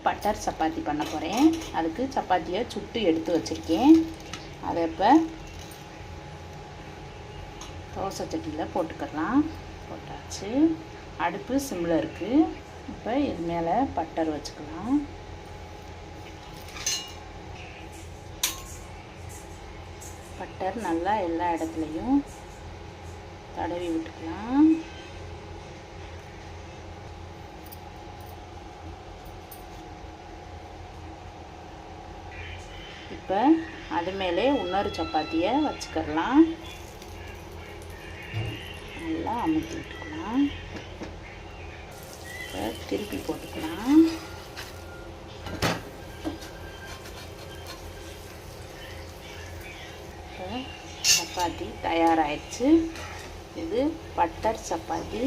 Butter chapati பண்ண போகிறேன். அதுக்கு சப்பாத்தியை சுட்டு எடுத்து வச்சுருக்கேன். அதை இப்போ தோசை சட்டியில் போட்டுக்கலாம். போட்டாச்சு. அடுப்பு சிம்மில் இருக்குது. இப்போ இது மேலே பட்டர் வச்சுக்கலாம். பட்டர் நல்லா எல்லா இடத்துலையும் தடவி விட்டுக்கலாம். இப்போ அது மேலே இன்னொரு சப்பாத்தியை வச்சுக்கலாம். நல்லா அமுத்தி விட்டுக்கலாம். இப்போ திருப்பி போட்டுக்கலாம். இப்போ சப்பாத்தி தயாராகிடுச்சு. இது பட்டர் சப்பாத்தி.